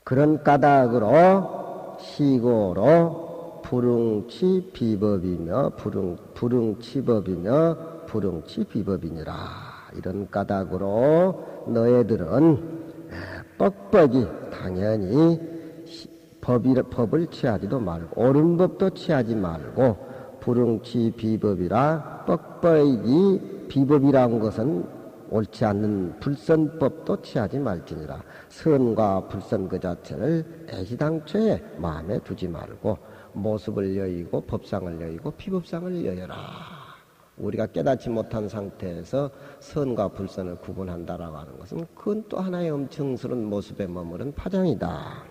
그런 까닭으로 시고로 불응치 비법이며 불응치법이며 불응치 비법이니라. 이런 까닭으로 너희들은 뻑뻑이 당연히 법을 취하지도 말고 옳은 법도 취하지 말고 불응치 비법이라 뻑뻑이 비법이라는 것은 옳지 않는 불선법도 취하지 말지니라. 선과 불선 그 자체를 애시당초에 마음에 두지 말고 모습을 여의고 법상을 여의고 비법상을 여여라. 우리가 깨닫지 못한 상태에서 선과 불선을 구분한다라고 하는 것은 그건 또 하나의 엄청스러운 모습에 머무른 파장이다.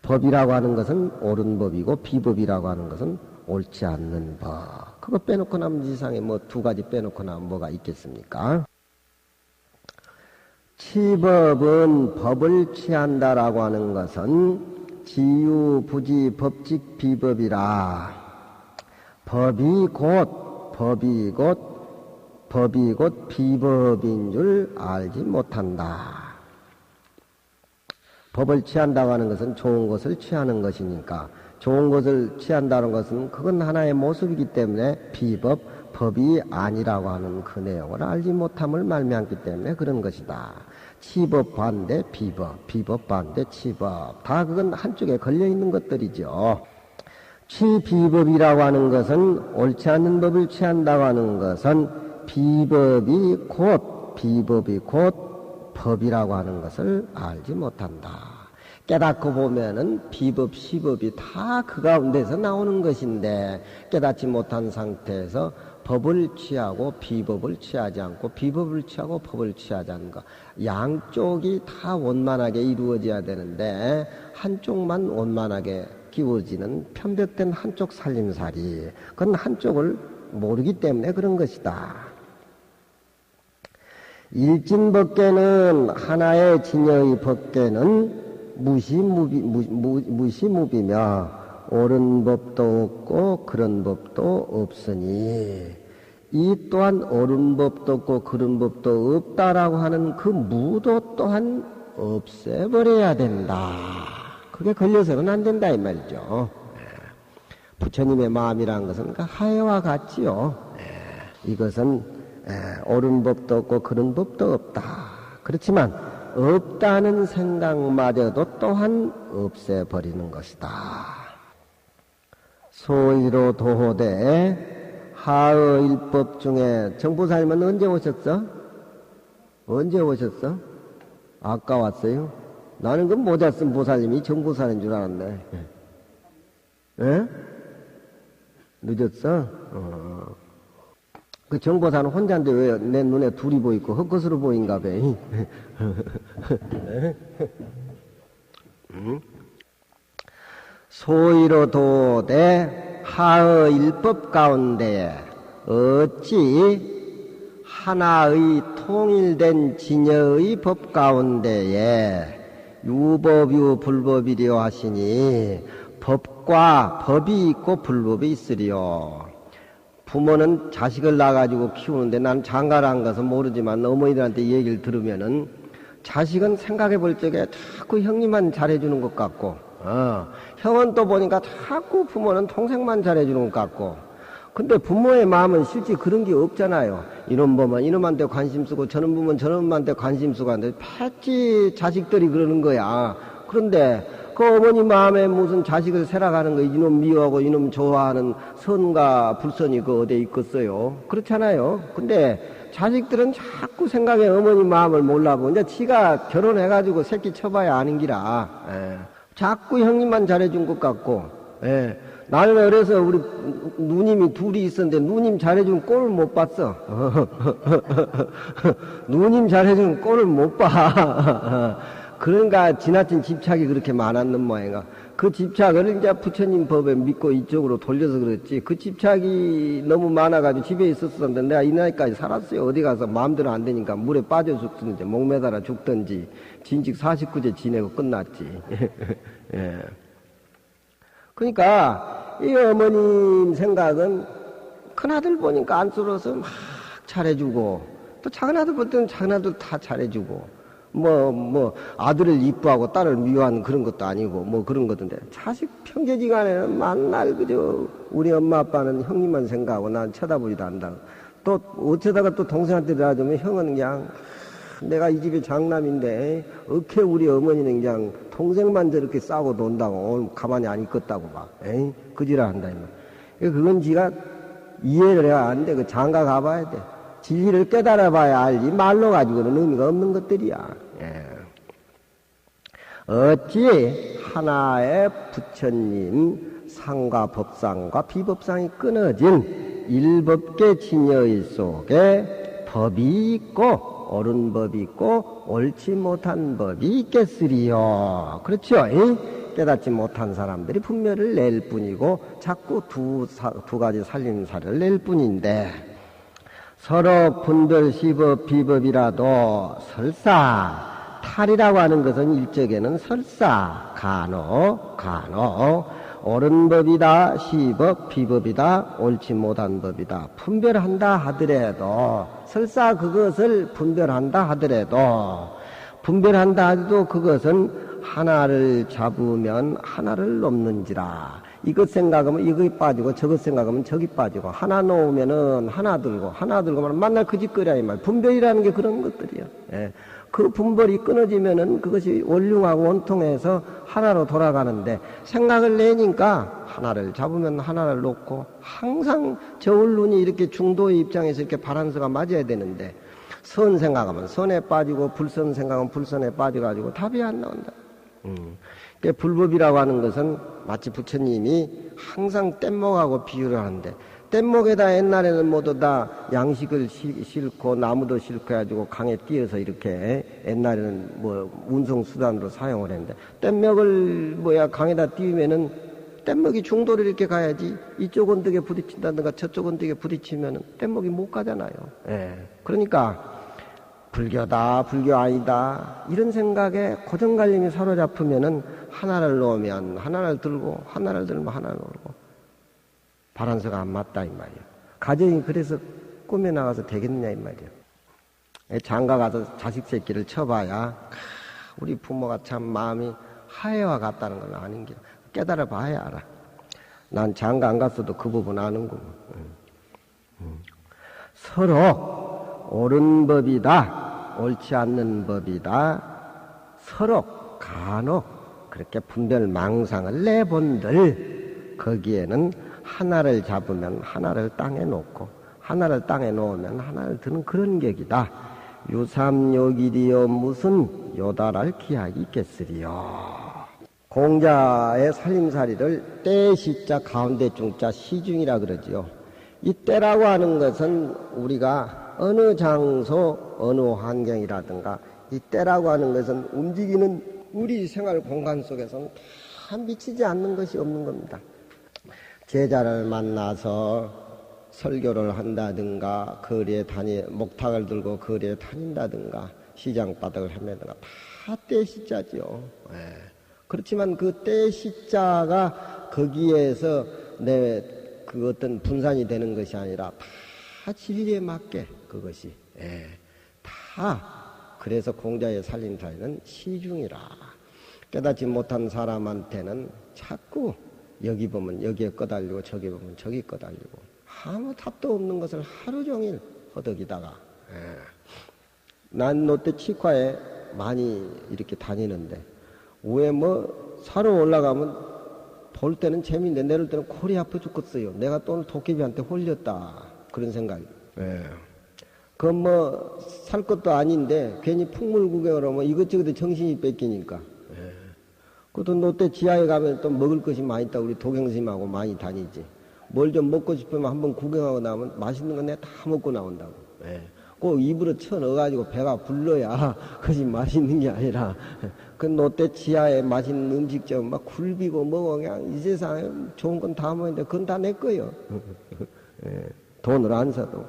법이라고 하는 것은 옳은 법이고 비법이라고 하는 것은 옳지 않는 법. 그거 빼놓고 나면 세상에 뭐 두 가지 빼놓고 나면 뭐가 있겠습니까? 치법은 법을 취한다라고 하는 것은 지유, 부지, 법직, 비법이라. 법이 곧 비법인 줄 알지 못한다. 법을 취한다고 하는 것은 좋은 것을 취하는 것이니까 좋은 것을 취한다는 것은 그건 하나의 모습이기 때문에 비법, 법이 아니라고 하는 그 내용을 알지 못함을 말미암기 때문에 그런 것이다. 치법 반대 비법, 비법 반대 치법. 다 그건 한쪽에 걸려있는 것들이죠. 치비법이라고 하는 것은 옳지 않는 법을 취한다고 하는 것은 비법이 곧 법이라고 하는 것을 알지 못한다. 깨닫고 보면은 비법, 시법이 다 그 가운데서 나오는 것인데 깨닫지 못한 상태에서 법을 취하고 비법을 취하지 않고 비법을 취하고 법을 취하지 않는 것. 양쪽이 다 원만하게 이루어져야 되는데 한쪽만 원만하게 끼워지는 편벽된 한쪽 살림살이. 그건 한쪽을 모르기 때문에 그런 것이다. 일진법계는 하나의 진여의 법계는 무시무비며 옳은 법도 없고 그런 법도 없으니 이 또한 옳은 법도 없고 그런 법도 없다라고 하는 그 무도 또한 없애버려야 된다. 그게 걸려서는 안 된다 이 말이죠. 부처님의 마음이라는 것은 그 하해와 같지요. 이것은 옳은 법도 없고 그런 법도 없다. 그렇지만 없다는 생각마저도 또한 없애버리는 것이다. 소위로 도호대 하의 일법 중에 정보사님은 언제 오셨어? 언제 오셨어? 아까 왔어요? 나는 그 모자 쓴 보살님이 정보사인 줄 알았네. 에? 늦었어? 그 정보사는 혼자인데 왜 내 눈에 둘이 보이고 헛것으로 보인가 봐. 소위로 도대 하의 일법 가운데 어찌 하나의 통일된 진여의 법 가운데에 유법유 불법이려 하시니 법과 법이 있고 불법이 있으리요. 부모는 자식을 낳아가지고 키우는데 난 장가를 안 가서 모르지만 어머니들한테 얘기를 들으면은 자식은 생각해 볼 적에 자꾸 형님만 잘해주는 것 같고, 형은 또 보니까 자꾸 부모는 동생만 잘해주는 것 같고, 근데 부모의 마음은 실제 그런 게 없잖아요. 이놈 보면 이놈한테 관심 쓰고 저놈 보면 저놈한테 관심 쓰고 하는데 패치 자식들이 그러는 거야. 그런데 그 어머니 마음에 무슨 자식을 세라가는 거 이놈 미워하고 이놈 좋아하는 선과 불선이 그 어디에 있겠어요? 그렇잖아요. 근데 자식들은 자꾸 생각에 어머니 마음을 몰라보고 이제 지가 결혼해가지고 새끼 쳐봐야 아는 기라. 자꾸 형님만 잘해준 것 같고. 나는 그래서 우리 누님이 둘이 있었는데 누님 잘해준 꼴을 못 봤어. 누님 잘해준 꼴을 못 봐. 그런가 지나친 집착이 그렇게 많았는 모양이가. 그 집착을 이제 부처님 법에 믿고 이쪽으로 돌려서 그랬지. 그 집착이 너무 많아가지고 집에 있었었는데 내가 이 나이까지 살았어요. 어디 가서 마음대로 안 되니까 물에 빠져 죽든지 목매달아 죽든지 진직 49제 지내고 끝났지. 예. 그러니까 이 어머님 생각은 큰아들 보니까 안쓰러워서 막 잘해주고 또 작은아들 볼 때는 작은아들 다 잘해주고 아들을 이뻐하고 딸을 미워하는 그런 것도 아니고, 그런 거던데. 자식 평제지간에는 만날 그저 우리 엄마 아빠는 형님만 생각하고 난 쳐다보지도 않는다. 또, 어쩌다가 또 동생한테 들어가주면 형은 그냥, 내가 이 집의 장남인데, 어케 우리 어머니는 그냥 동생만 저렇게 싸고 논다고, 오늘 가만히 안 있겠다고 막, 그지라 한다, 이마. 그건 지가 이해를 해야 안 돼. 그 장가 가봐야 돼. 진리를 깨달아봐야 알지. 말로 가지고는 의미가 없는 것들이야. 예. 어찌 하나의 부처님 상과 법상과 비법상이 끊어진 일법계 진여일 속에 법이 있고 옳은 법이 있고 옳지 못한 법이 있겠으리요. 그렇죠? 깨닫지 못한 사람들이 분별을 낼 뿐이고 자꾸 두 가지 살림살이를 낼 뿐인데 서로 분별 시법 비법이라도 설사 탈이라고 하는 것은 일적에는 설사 간혹 옳은 법이다 시법 비법이다 옳지 못한 법이다 분별한다 하더라도 설사 그것을 분별한다 하더라도 그것은 하나를 잡으면 하나를 놓는지라. 이것 생각하면 이것이 빠지고 저것 생각하면 저기 빠지고 하나 놓으면은 하나 들고 만날 그 짓거리야 이 말. 분별이라는 게 그런 것들이야. 예. 그 분별이 끊어지면은 그것이 원륭하고 원통해서 하나로 돌아가는데 생각을 내니까 하나를 잡으면 하나를 놓고 항상 저울눈이 이렇게 중도의 입장에서 이렇게 바란서가 맞아야 되는데 선 생각하면 선에 빠지고 불선 생각하면 불선에 빠져가지고 답이 안 나온다. 불법이라고 하는 것은 마치 부처님이 항상 뗏목하고 비유를 하는데 뗏목에다 옛날에는 모두 다 양식을 싣고 나무도 싣고 해가지고 강에 띄어서 이렇게 옛날에는 운송수단으로 사용을 했는데 뗏목을 강에다 띄우면은 뗏목이 중도를 이렇게 가야지 이쪽 언덕에 부딪힌다든가 저쪽 언덕에 부딪히면은 뗏목이 못 가잖아요. 예. 그러니까 불교다, 불교 아니다, 이런 생각에 고정관념이 사로잡히면은 하나를 놓으면 하나를 들고, 하나를 들면 하나를 놓고, 바란서가 안 맞다, 이 말이야. 가정이 그래서 꾸며나가서 되겠느냐, 이 말이야. 장가 가서 자식 새끼를 쳐봐야, 우리 부모가 참 마음이 하해와 같다는 걸 아는 게, 깨달아 봐야 알아. 난 장가 안 갔어도 그 부분 아는구만. 서로 옳은 법이다. 옳지 않는 법이다. 서로 간혹 그렇게 분별망상을 내본들 거기에는 하나를 잡으면 하나를 땅에 놓고 하나를 땅에 놓으면 하나를 드는 그런 격이다. 유삼요길이여 무슨 요달할 기약이 있겠으리요. 공자의 살림살이를 때 시자 가운데 중자 시중이라 그러지요. 이 때라고 하는 것은 우리가 어느 장소, 어느 환경이라든가 이 때라고 하는 것은 움직이는 우리 생활 공간 속에서는 다 미치지 않는 것이 없는 겁니다. 제자를 만나서 설교를 한다든가 거리에 목탁을 들고 거리에 다닌다든가 시장바닥을 헤매다가 다 때 시자지요. 예. 그렇지만 그 때 시자가 거기에서 그 어떤 분산이 되는 것이 아니라 다 진리에 맞게 그것이 다 그래서 공자의 살림살이는 시중이라. 깨닫지 못한 사람한테는 자꾸 여기 보면 여기에 꺼달리고 저기 보면 저기 꺼달리고 아무 답도 없는 것을 하루 종일 허덕이다가 난 롯데 치과에 많이 이렇게 다니는데 왜 사러 올라가면 볼 때는 재미있는데 내릴 때는 골이 아파 죽겠어요. 내가 또 오늘 도깨비한테 홀렸다. 그런 생각이. 그건 살 것도 아닌데 괜히 풍물 구경을 하면 이것저것 정신이 뺏기니까. 그것도 롯데 지하에 가면 또 먹을 것이 많이 있다. 우리 도경스님하고 많이 다니지. 뭘 좀 먹고 싶으면 한번 구경하고 나면 맛있는 건 내가 다 먹고 나온다고. 꼭 입으로 쳐 넣어가지고 배가 불러야 그것이 맛있는 게 아니라 그 롯데 지하에 맛있는 음식점 막 굴비고 먹어 그냥 이 세상에 좋은 건 다 먹는데 그건 다 내 거예요. 돈을 안 사도.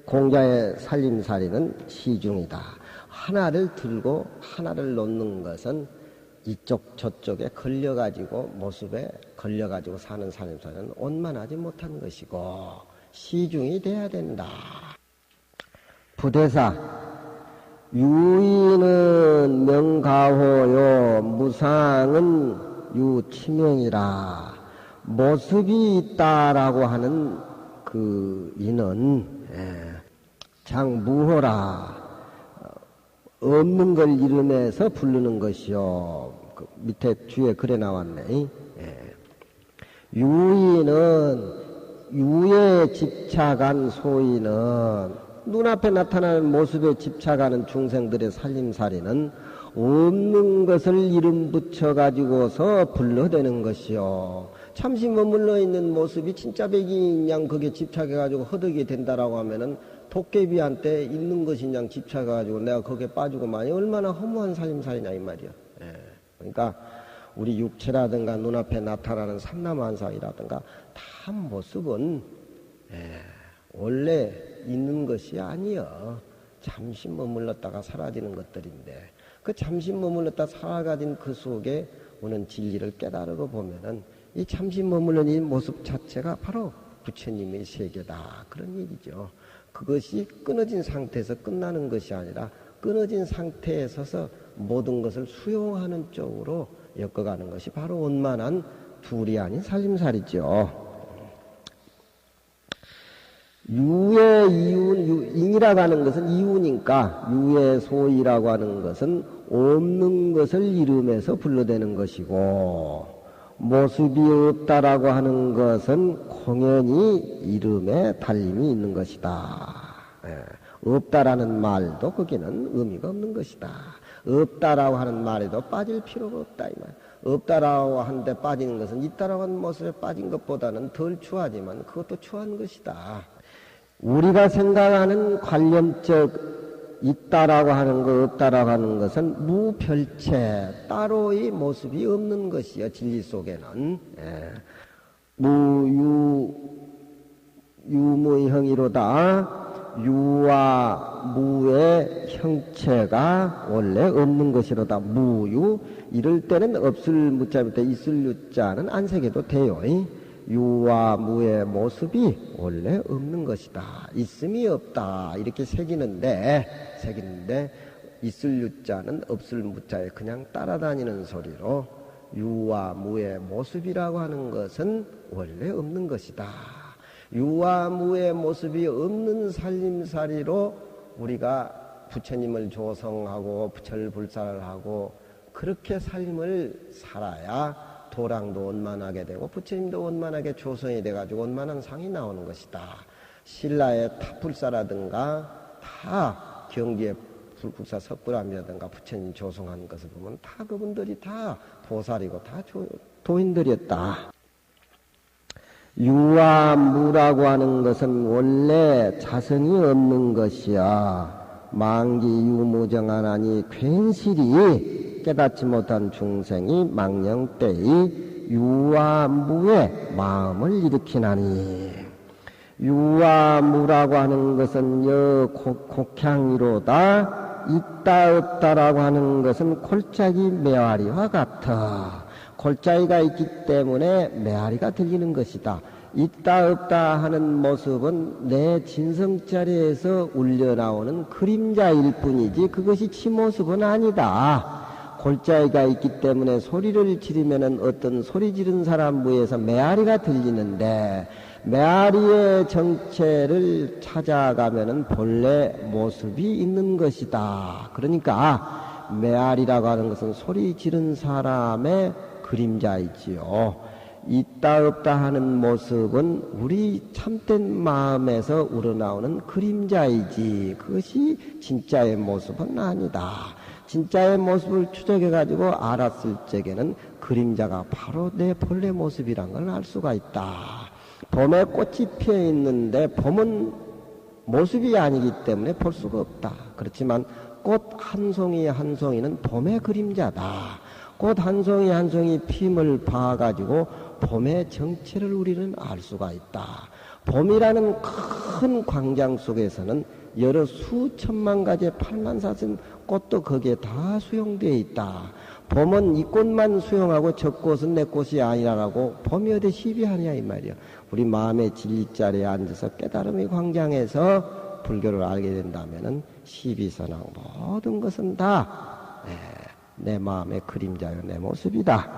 공자의 살림살이는 시중이다. 하나를 들고 하나를 놓는 것은 이쪽 저쪽에 걸려가지고 모습에 걸려가지고 사는 살림살이는 원만하지 못한 것이고 시중이 돼야 된다. 부대사 유인은 명가호요, 무상은 유치명이라. 모습이 있다라고 하는 그 이는 장무호라. 없는 걸 이름에서 부르는 것이요. 그 밑에 뒤에 그래 나왔네. 유인은 유에 집착한 소인은 눈앞에 나타나는 모습에 집착하는 중생들의 살림살이는 없는 것을 이름 붙여가지고서 불러대는 것이요. 잠시 머물러 있는 모습이 진짜 백인 양 거기에 집착해가지고 허덕이 된다라고 하면은 도깨비한테 있는 것인 양 집착해가지고 내가 거기에 빠지고 많이 얼마나 허무한 살림살이냐 이 말이야. 그러니까 우리 육체라든가 눈앞에 나타나는 삼남한상이라든가 다 모습은 원래 있는 것이 아니여. 잠시 머물렀다가 사라지는 것들인데 그 잠시 머물렀다 사라진 그 속에 오는 진리를 깨달으고 보면은 이 잠시 머물른 이 모습 자체가 바로 부처님의 세계다 그런 얘기죠. 그것이 끊어진 상태에서 끝나는 것이 아니라 끊어진 상태에 서서 모든 것을 수용하는 쪽으로 엮어가는 것이 바로 원만한 둘이 아닌 살림살이죠. 유의 이윤, 인이라고 하는 것은 이유니까 유의 소이라고 하는 것은 없는 것을 이름에서 불러대는 것이고 모습이 없다라고 하는 것은 공연히 이름에 달림이 있는 것이다. 없다라는 말도 거기는 의미가 없는 것이다. 없다라고 하는 말에도 빠질 필요가 없다 이 말. 없다라고 하는데 빠지는 것은 있다라고 하는 모습에 빠진 것보다는 덜 추하지만 그것도 추한 것이다. 우리가 생각하는 관념적 있다라고 하는 것, 없다라고 하는 것은 무별체, 따로의 모습이 없는 것이요. 진리 속에는. 유무형이로다. 유와 무의 형체가 원래 없는 것이로다. 무유. 이럴 때는 없을 무자 밑에 있을 유자는 안 새겨도 돼요. 유와 무의 모습이 원래 없는 것이다. 있음이 없다. 이렇게 새기는데 있을 유자는 없을 무자에 그냥 따라다니는 소리로 유와 무의 모습이라고 하는 것은 원래 없는 것이다. 유와 무의 모습이 없는 살림살이로 우리가 부처님을 조성하고 부철불사를 하고 그렇게 삶을 살아야 도랑도 원만하게 되고 부처님도 원만하게 조성이 돼가지고 원만한 상이 나오는 것이다. 신라의 타불사라든가 다 경기에 불국사 석굴암이라든가 부처님 조성한 것을 보면 다 그분들이 다 보살이고 다 도인들이었다. 유와 무라고 하는 것은 원래 자성이 없는 것이야. 망기 유무정하나니 괜시리 깨닫지 못한 중생이 망령 때의 유와 무의 마음을 일으키나니 유와 무라고 하는 것은 곡향이로다. 있다 없다라고 하는 것은 골짜기 메아리와 같아. 골짜기가 있기 때문에 메아리가 들리는 것이다. 있다 없다 하는 모습은 내 진성자리에서 울려나오는 그림자일 뿐이지 그것이 치모습은 아니다. 골짜기가 있기 때문에 소리를 지르면은 어떤 소리 지른 사람 무에서 메아리가 들리는데 메아리의 정체를 찾아가면은 본래 모습이 있는 것이다. 그러니까 메아리라고 하는 것은 소리 지른 사람의 그림자이지요. 있다 없다 하는 모습은 우리 참된 마음에서 우러나오는 그림자이지 그것이 진짜의 모습은 아니다. 진짜의 모습을 추적해가지고 알았을 적에는 그림자가 바로 내 본래 모습이란 걸 알 수가 있다. 봄에 꽃이 피어 있는데 봄은 모습이 아니기 때문에 볼 수가 없다. 그렇지만 꽃 한 송이 한 송이는 봄의 그림자다. 꽃 한 송이 한 송이 핌을 봐가지고 봄의 정체를 우리는 알 수가 있다. 봄이라는 큰 광장 속에서는 여러 수천만 가지의 8만4천 꽃도 거기에 다 수용되어 있다. 봄은 이 꽃만 수용하고 저 꽃은 내 꽃이 아니라고 봄이 어디 시비하냐 이 말이야. 우리 마음의 진리자리에 앉아서 깨달음의 광장에서 불교를 알게 된다면은 시비선왕 모든 것은 다 내 마음의 그림자요, 내 모습이다.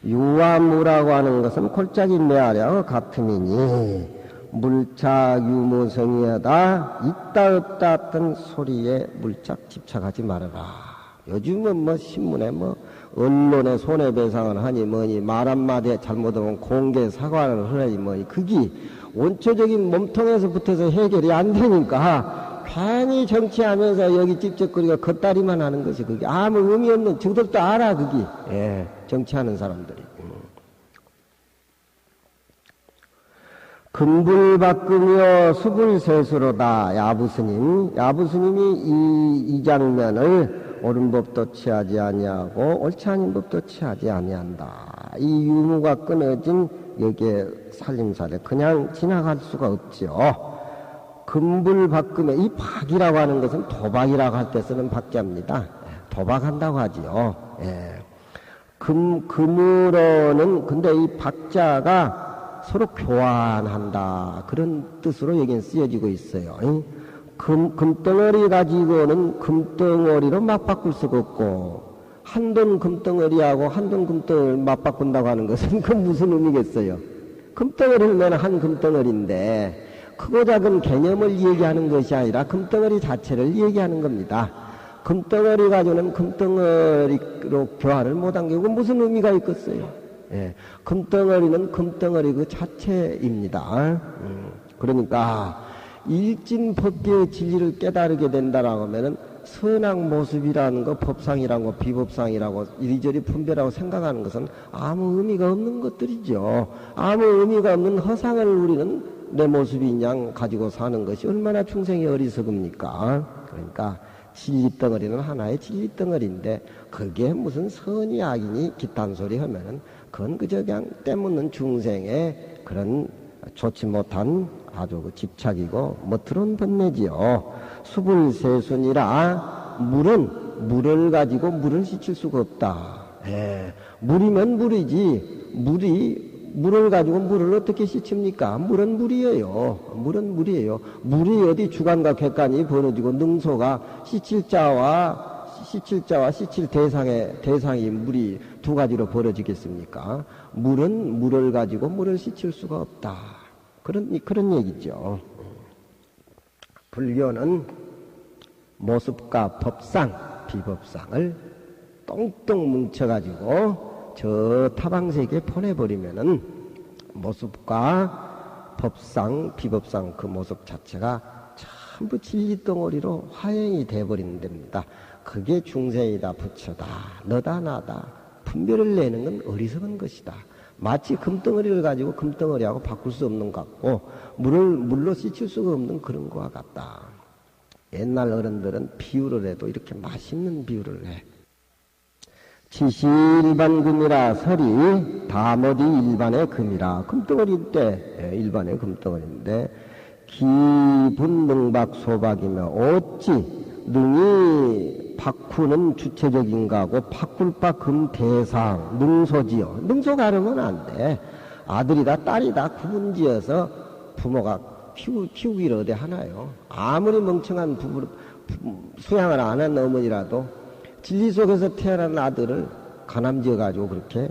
유와 무라고 하는 것은 골짜기 메아리와 같음이니 물착 유무성이하다 있다 없다 어떤 소리에 물착 집착하지 말아라. 요즘은 뭐 신문에 뭐 언론에 손해배상을 하니 뭐니 말 한마디에 잘못하면 공개 사과를 하니 뭐니 그게 원초적인 몸통에서 붙어서 해결이 안 되니까 괜히 정치하면서 여기 찝쩍거리고 겉다리만 하는 것이 그게 아무 의미 없는 저들도 알아 그게 정치하는 사람들이. 금불바꾸며 수불세수로다. 야부스님이 이 장면을 옳은 법도 취하지 아니하고 옳지 않은 법도 취하지 아니한다. 이 유무가 끊어진 여기에 살림살에 그냥 지나갈 수가 없지요. 금불바꾸며 이 박이라고 하는 것은 도박이라고 할 때 쓰는 박자입니다. 도박한다고 하지요. 금으로는 근데 이 박자가 서로 교환한다. 그런 뜻으로 여기는 쓰여지고 있어요. 금덩어리 가지고는 금덩어리로 맞바꿀 수가 없고, 한돈 금덩어리하고 한돈 금덩어리를 맞바꾼다고 하는 것은 그 무슨 의미겠어요? 금덩어리를 내는 한 금덩어리인데, 크고 작은 개념을 얘기하는 것이 아니라 금덩어리 자체를 얘기하는 겁니다. 금덩어리 가지고는 금덩어리로 교환을 못한 게 무슨 의미가 있겠어요? 금덩어리는 금덩어리 그 자체입니다. 그러니까 일진법계의 진리를 깨달게 된다라고 하면은 선악 모습이라는 거, 법상이라는 거, 비법상이라고 이리저리 분별하고 생각하는 것은 아무 의미가 없는 것들이죠. 아무 의미가 없는 허상을 우리는 내 모습인 양 가지고 사는 것이 얼마나 충생이 어리석습니까? 그러니까 진리덩어리는 하나의 진리덩어리인데 그게 무슨 선이 악이니 기탄 소리 하면은 그건 그저 그냥 때묻는 중생의 그런 좋지 못한 아주 그 집착이고 멋스러운 번뇌지요. 수불세순이라 물을 가지고 물을 씻을 수가 없다. 물이면 물이지 물을 가지고 물을 어떻게 씻습니까? 물은 물이에요. 물은 물이에요. 물이 어디 주관과 객관이 벌어지고 능소가 씻을 자와 씻을 대상이 물이 두 가지로 벌어지겠습니까? 물은 물을 가지고 물을 씻을 수가 없다. 그런 얘기죠. 불교는 모습과 법상, 비법상을 똥똥 뭉쳐가지고 저 타방세계에 보내버리면은 모습과 법상, 비법상 그 모습 자체가 전부 진리덩어리로 화형이 돼버리는 됩니다. 그게 중생이다, 부처다, 너다, 나다. 분별을 내는 건 어리석은 것이다. 마치 금덩어리를 가지고 금덩어리하고 바꿀 수 없는 것 같고 물로 씻을 수가 없는 그런 것과 같다. 옛날 어른들은 비유를 해도 이렇게 맛있는 비유를 해. 치시일반금이라 설이 다머디 일반의 금이라. 금덩어리인데 일반의 금덩어리인데 기분능박소박이며 어찌 능이 바꾸는 주체적인가 하고 바꿀 바 금 대상 능소지요. 능소가 하면 안 돼. 아들이다 딸이다 구분지어서 부모가 키우기를 어디 하나요. 아무리 멍청한 수양을 안 한 어머니라도 진리 속에서 태어난 아들을 가남지어가지고 그렇게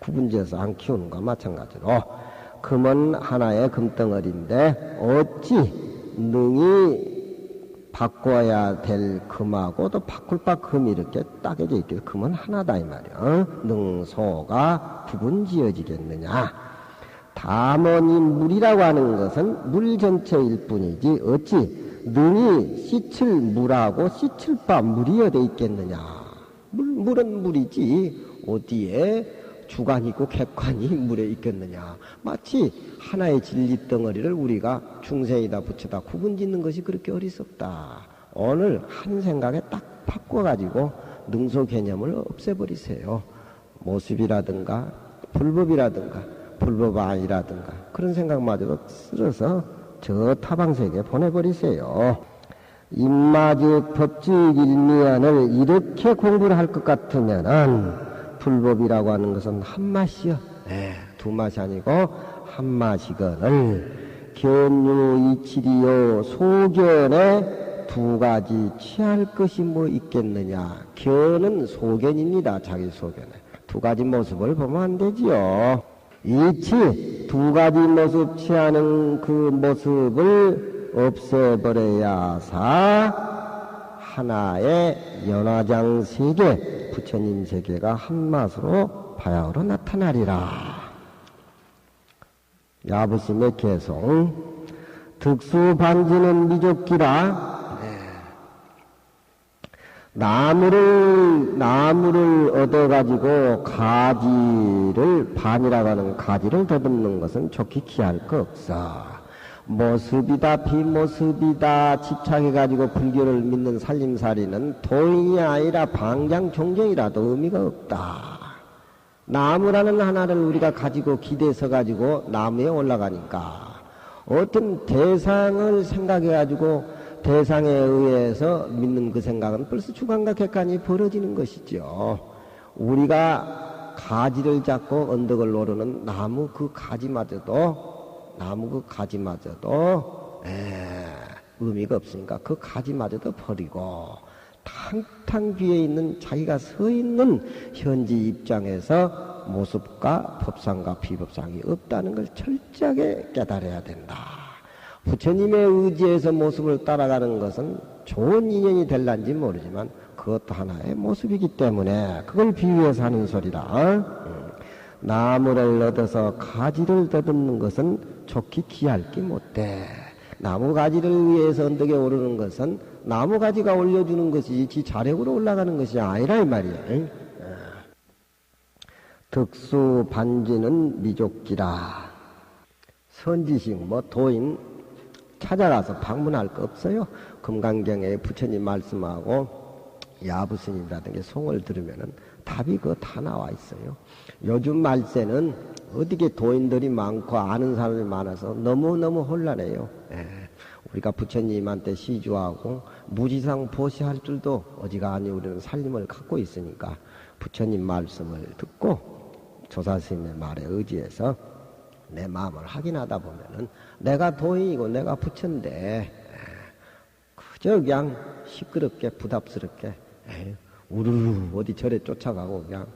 구분지어서 안 키우는 것과 마찬가지로 금은 하나의 금덩어리인데 어찌 능이 바꿔야 될 금하고 또 바꿀 바 금이 이렇게 따개져 있길 금은 하나다 이 말이야. 능소가 구분지어지겠느냐. 다머니 물이라고 하는 것은 물 전체일 뿐이지 어찌 능이 씻을 물하고 씻을 바 물이 어디 있겠느냐. 물은 물이지 어디에 주관이 있고 객관이 물에 있겠느냐. 마치 하나의 진리 덩어리를 우리가 중생이다 부처다 구분짓는 것이 그렇게 어리석다. 오늘 한 생각에 딱 바꿔가지고 능소 개념을 없애버리세요. 모습이라든가 불법이라든가 불법 아니라든가 그런 생각마저도 쓸어서 저 타방세계에 보내버리세요. 입마즉 법칙 일미안을 이렇게 공부를 할 것 같으면은 불법이라고 하는 것은 한 맛이요. 두 맛이 아니고 한 맛이거늘 견유 이치리요 소견에 두 가지 취할 것이 뭐 있겠느냐. 견은 소견입니다. 자기 소견에. 두 가지 모습을 보면 안 되지요. 이치 두 가지 모습 취하는 그 모습을 없애버려야 사 하나의 연화장 세계 부처님 세계가 한맛으로 바야흐로 나타나리라. 야부심의 개송 득수 반지는 미족기라. 나무를 얻어가지고 가지를 반이라고 하는 가지를 더듬는 것은 좋게 기할 거 없어. 모습이다 비모습이다 집착해가지고 불교를 믿는 살림살이는 도인이 아니라 방장 종정이라도 의미가 없다. 나무라는 하나를 우리가 가지고 기대서 가지고 나무에 올라가니까 어떤 대상을 생각해가지고 대상에 의해서 믿는 그 생각은 벌써 주관과 객관이 벌어지는 것이죠. 우리가 가지를 잡고 언덕을 오르는 나무 그 가지마저도 의미가 없으니까 그 가지마저도 버리고 탕탕 뒤에 있는 자기가 서 있는 현지 입장에서 모습과 법상과 비법상이 없다는 걸 철저하게 깨달아야 된다. 부처님의 의지에서 모습을 따라가는 것은 좋은 인연이 될란지 모르지만 그것도 하나의 모습이기 때문에 그걸 비유해서 하는 소리라. 나무를 얻어서 가지를 더듬는 것은 좋게 기할 게 못돼. 나무 가지를 위해서 언덕에 오르는 것은 나무 가지가 올려주는 것이지 지 자력으로 올라가는 것이 아니라 이 말이야. 득수 반지는 미족기라. 선지식 도인 찾아가서 방문할 거 없어요. 금강경에 부처님 말씀하고 야부스님이라든지 송을 들으면은 답이 그거 다 나와 있어요. 요즘 말세는 어디게 도인들이 많고 아는 사람이 많아서 너무너무 혼란해요. 우리가 부처님한테 시주하고 무지상 보시할 줄도 어지간히 우리는 살림을 갖고 있으니까 부처님 말씀을 듣고 조사스님의 말에 의지해서 내 마음을 확인하다 보면은 내가 도인이고 내가 부처인데 그저 그냥 시끄럽게 부담스럽게 우르르 어디 절에 쫓아가고 그냥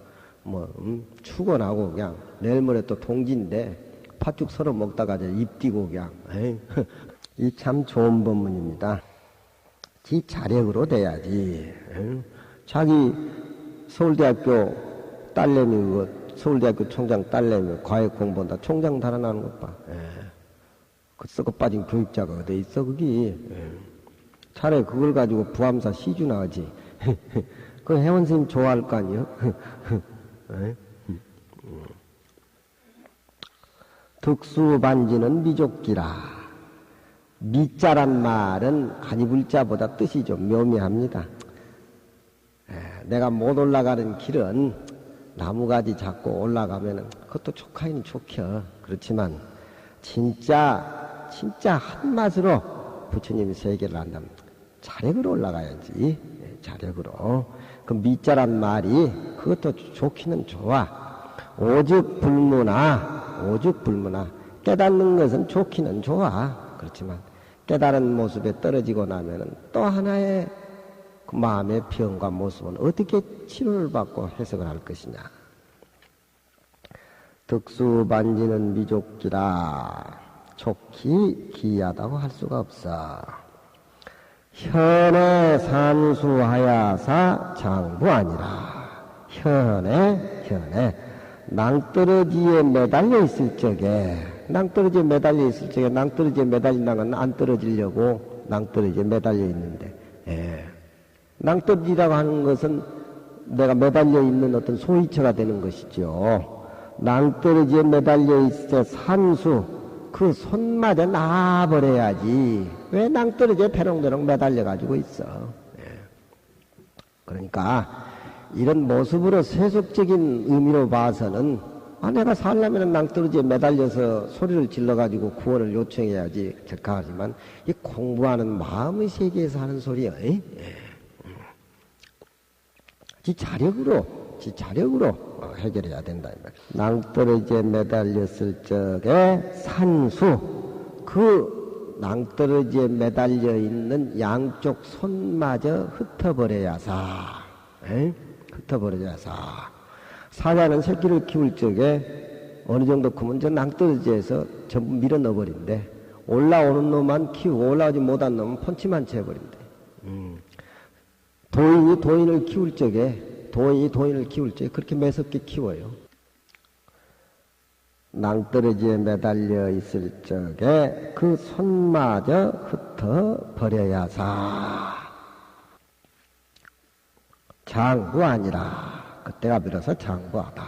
축원하고 그냥 내일 모레 또 동지인데 팥죽 서로 먹다가 입 띄고 그냥 이 참 좋은 법문입니다. 지 자력으로 돼야지. 자기 서울대학교 딸내미 서울대학교 총장 딸내미 과외 공부한다 총장 달아나는 것 봐. 그 썩어 빠진 교육자가 어디 있어 거기. 차라리 그걸 가지고 부암사 시주나 하지. 그 회원스님 좋아할 거 아니요? 득수반지는 미족기라. 미자란 말은 가니불자보다 뜻이 좀 묘미합니다. 내가 못 올라가는 길은 나무가지 잡고 올라가면은 그것도 좋긴 좋겨. 그렇지만 진짜 한맛으로 부처님이 세계를 한다면 자력으로 올라가야지. 자력으로. 그 미자란 말이 그것도 좋기는 좋아. 오직 불문화 깨닫는 것은 좋기는 좋아. 그렇지만 깨달은 모습에 떨어지고 나면은 또 하나의 그 마음의 병과 모습은 어떻게 치료를 받고 해석을 할 것이냐. 득수반지는 미족기라. 좋기 기이하다고 할 수가 없어. 현에 산수하야사 장부 아니라. 현에 낭떠러지에 매달려 있을 적에 낭떠러지에 매달린다는 건 안 떨어지려고 낭떠러지에 매달려 있는데 낭떠러지라고 하는 것은 내가 매달려 있는 어떤 소위처가 되는 것이죠. 낭떠러지에 매달려 있을 때 산수 그 손마저 놔버려야지. 왜 낭떠러지에 대롱대롱 매달려 가지고 있어. 그러니까 이런 모습으로 세속적인 의미로 봐서는 내가 살려면 낭떠러지에 매달려서 소리를 질러가지고 구원을 요청해야지 적합하지만 이 공부하는 마음의 세계에서 하는 소리야. 지 자력으로 해결해야 된다. 낭떠러지에 매달렸을 적에 산수 그 그 낭떠러지에 매달려 있는 양쪽 손마저 흩어버려야사. 흩어버려야사. 사자는 새끼를 키울 적에 어느 정도 크면 저 낭떠러지에서 전부 밀어 넣어버린대. 올라오는 놈만 키우고 올라오지 못한 놈은 펀치만 쳐버린대. 도인이 도인을 키울 적에 그렇게 매섭게 키워요. 낭떠러지에 매달려 있을 적에 그 손마저 흩어버려야사. 장부 아니라 그때가 비로소 장부하다.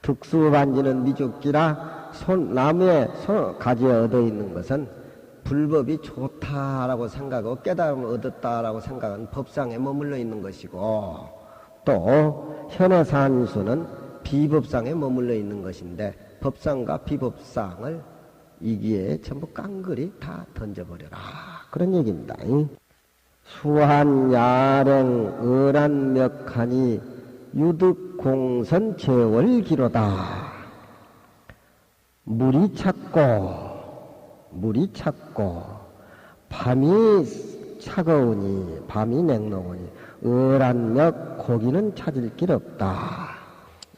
특수반지는 미죽기라 나무에 가지에 얻어있는 것은 불법이 좋다라고 생각하고 깨달음을 얻었다라고 생각하는 법상에 머물러 있는 것이고, 또 현의 산수는 비법상에 머물러 있는 것인데 법상과 비법상을 이기에 전부 깡그리 다 던져버려라, 그런 얘기입니다. 수한야랭 을한멱하니 유득공선 제월기로다. 물이 찼고 밤이 차가우니 밤이 냉동하니 을한멱 고기는 찾을 길 없다.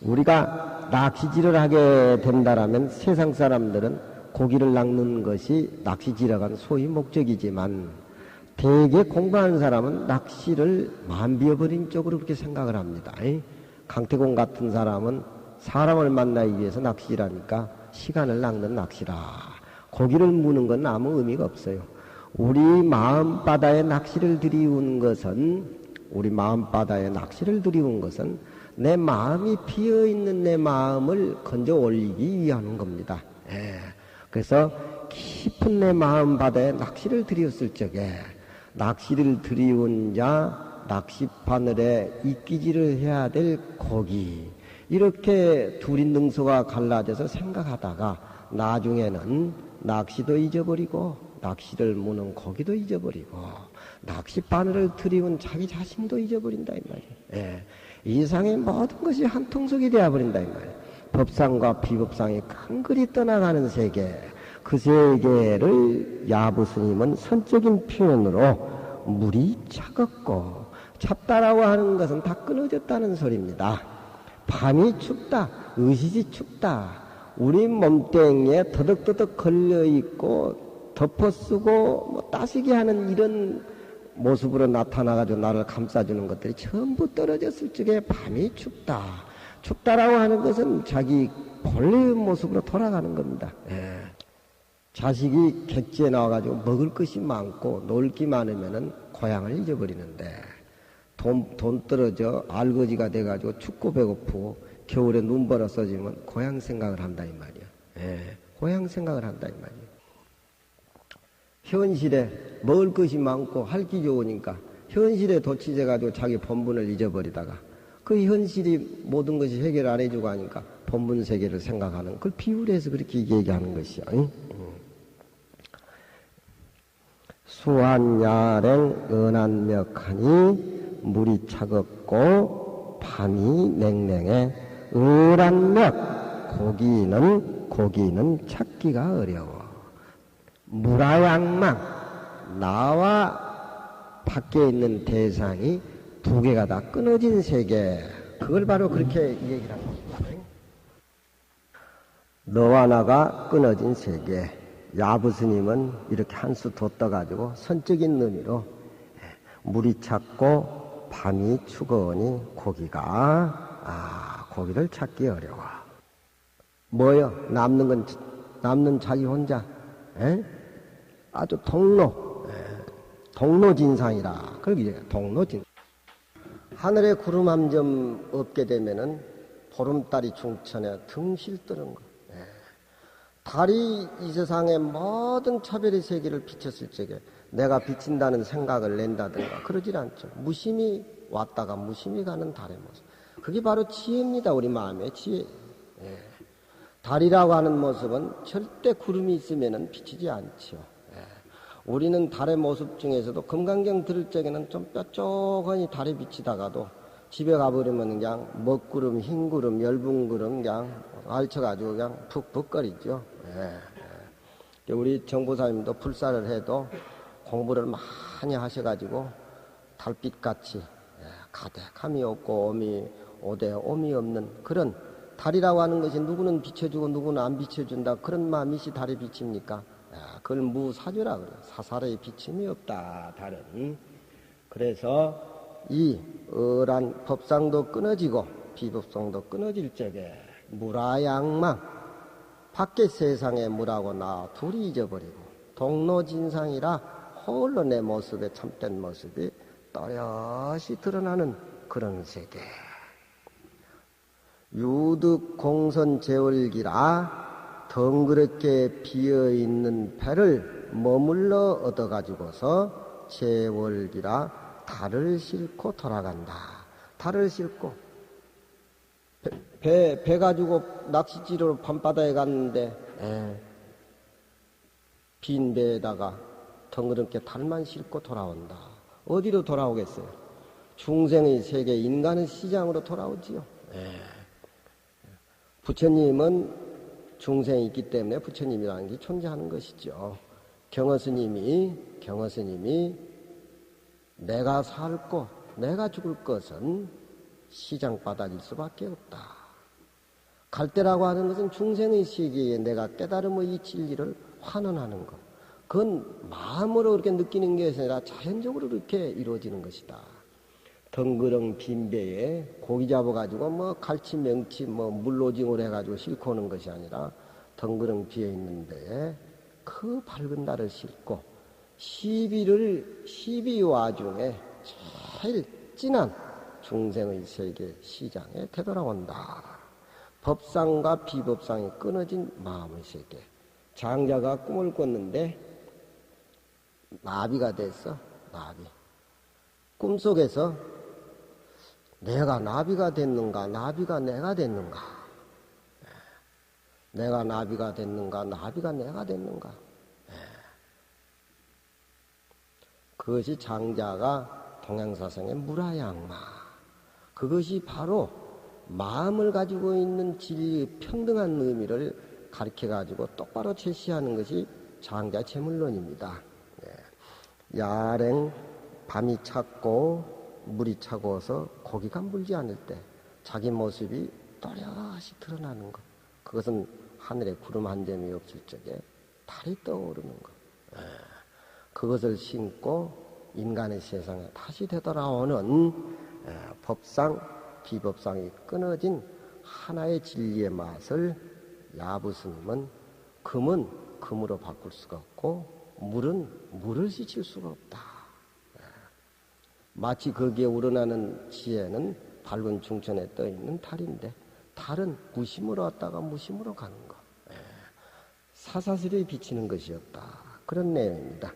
우리가 낚시질을 하게 된다라면 세상 사람들은 고기를 낚는 것이 낚시질에 간 소위 목적이지만, 대개 공부하는 사람은 낚시를 마음 비워버린 쪽으로 그렇게 생각을 합니다. 강태공 같은 사람은 사람을 만나기 위해서 낚시라니까 시간을 낚는 낚시라. 고기를 무는 건 아무 의미가 없어요. 우리 마음바다에 낚시를 들이운 것은 내 마음이 비어있는 내 마음을 건져 올리기 위한 겁니다. 그래서 깊은 내 마음바다에 낚시를 들이었을 적에 낚시를 들이운 자 낚시바늘에 이끼질을 해야 될 고기, 이렇게 둘이 능소가 갈라져서 생각하다가 나중에는 낚시도 잊어버리고 낚시를 무는 고기도 잊어버리고 낚시바늘을 들이운 자기 자신도 잊어버린다 이 말이에요. 이 세상의 모든 것이 한통속이 되어버린다 이 말이에요. 법상과 비법상이 깡그리 떠나가는 세계, 그 세계를 야부스님은 선적인 표현으로 물이 차갑고, 찼다라고 하는 것은 다 끊어졌다는 소리입니다. 밤이 춥다, 의식이 춥다, 우리 몸뚱이에 더덕더덕 걸려있고 덮어쓰고 따시게 하는 이런 모습으로 나타나가지고 나를 감싸주는 것들이 전부 떨어졌을 적에 밤이 춥다라고 하는 것은 자기 본래의 모습으로 돌아가는 겁니다. 자식이 객지에 나와가지고 먹을 것이 많고 놀 게 많으면은 고향을 잊어버리는데, 돈 떨어져 알거지가 돼가지고 춥고 배고프고 겨울에 눈 벌어 써지면 고향 생각을 한다 이 말이야. 고향 생각을 한다 이 말이야. 현실에 먹을 것이 많고 할 게 좋으니까 현실에 도취돼가지고 자기 본분을 잊어버리다가 그 현실이 모든 것이 해결 안 해주고 하니까 본분 세계를 생각하는, 그걸 비유를 해서 그렇게 얘기하는 것이야. 수한야랭 은한멱하니 물이 차갑고 밤이 냉랭해 을한멱 고기는 찾기가 어려워. 무라양망, 나와 밖에 있는 대상이 두 개가 다 끊어진 세계, 그걸 바로 그렇게 얘기를 하는 겁니다. 너와 나가 끊어진 세계. 야부스님은 이렇게 한 수 더 떠가지고 선적인 의미로 물이 찼고 밤이 추거우니 고기를 찾기 어려워. 뭐요? 남는 자기 혼자. 아주 동로진상이라. 그러게 동로진. 하늘에 구름 한 점 없게 되면은 보름달이 중천에 등실 뜨는 거. 달이 이 세상의 모든 차별의 세계를 비쳤을 적에 내가 비친다는 생각을 낸다든가 그러질 않죠. 무심히 왔다가 무심히 가는 달의 모습. 그게 바로 지혜입니다. 우리 마음의 지혜. 달이라고 하는 모습은 절대 구름이 있으면 비치지 않죠. 우리는 달의 모습 중에서도 금강경 들을 적에는 좀 뾰족하니 달이 비치다가도 집에 가버리면 그냥 먹구름, 흰구름, 엷은 구름 그냥 알쳐가지고 그냥 푹푹거리죠. 우리 정보사님도 불사를 해도 공부를 많이 하셔가지고 달빛같이 가득함이 없고 오미 없는 그런 달이라고 하는 것이 누구는 비춰주고 누구는 안 비춰준다. 그런 마음이시 달이 비칩니까? 그걸 무사주라 그래요. 사사로이 비침이 없다. 달은. 그래서 이 어란 법상도 끊어지고 비법상도 끊어질 적에 무라양망 밖에 세상에 물하고 나 둘이 잊어버리고 동로진상이라 홀로 내 모습에 참된 모습이 또렷이 드러나는 그런 세계. 유득공선 제월기라 덩그렇게 비어있는 배를 머물러 얻어가지고서 제월기라 달을 싣고 돌아간다. 달을 싣고 배 가지고 낚시지로 밤바다에 갔는데 빈 배에다가 덩그렇게 달만 싣고 돌아온다. 어디로 돌아오겠어요? 중생의 세계, 인간의 시장으로 돌아오지요. 부처님은 중생이 있기 때문에 부처님이라는 게 존재하는 것이죠. 경허스님이 내가 살고 내가 죽을 것은 시장바닥일 수밖에 없다. 갈대라고 하는 것은 중생의 세계에 내가 깨달음의 이 진리를 환원하는 것. 그건 마음으로 그렇게 느끼는 것이 아니라 자연적으로 그렇게 이루어지는 것이다. 덩그렁 빈배에 고기 잡아가지고 갈치, 명치, 물로징으로 해가지고 싣고 오는 것이 아니라 덩그렁 비어있는 데에 그 밝은 달을 싣고 시비 와중에 제일 진한 중생의 세계 시장에 되돌아온다. 법상과 비법상이 끊어진 마음의 세계. 장자가 꿈을 꿨는데 나비가 됐어. 나비. 꿈속에서 내가 나비가 됐는가, 나비가 내가 됐는가, 내가 나비가 됐는가, 나비가 내가 됐는가. 그것이 장자가 동양사상의 무라양마. 그것이 바로 마음을 가지고 있는 진리의 평등한 의미를 가르쳐가지고 똑바로 제시하는 것이 장자 제물론입니다. 야랭 밤이 찼고 물이 차고서 고기가 물지 않을 때 자기 모습이 또렷이 드러나는 것. 그것은 하늘에 구름 한 점이 없을 적에 달이 떠오르는 것. 그것을 신고 인간의 세상에 다시 되돌아오는 법상, 비법상이 끊어진 하나의 진리의 맛을 야부스님은 금은 금으로 바꿀 수가 없고 물은 물을 씻을 수가 없다. 마치 거기에 우러나는 지혜는 밝은 중천에 떠있는 달인데 달은 무심으로 왔다가 무심으로 가는 것. 사사스레 비치는 것이었다. 그런 내용입니다.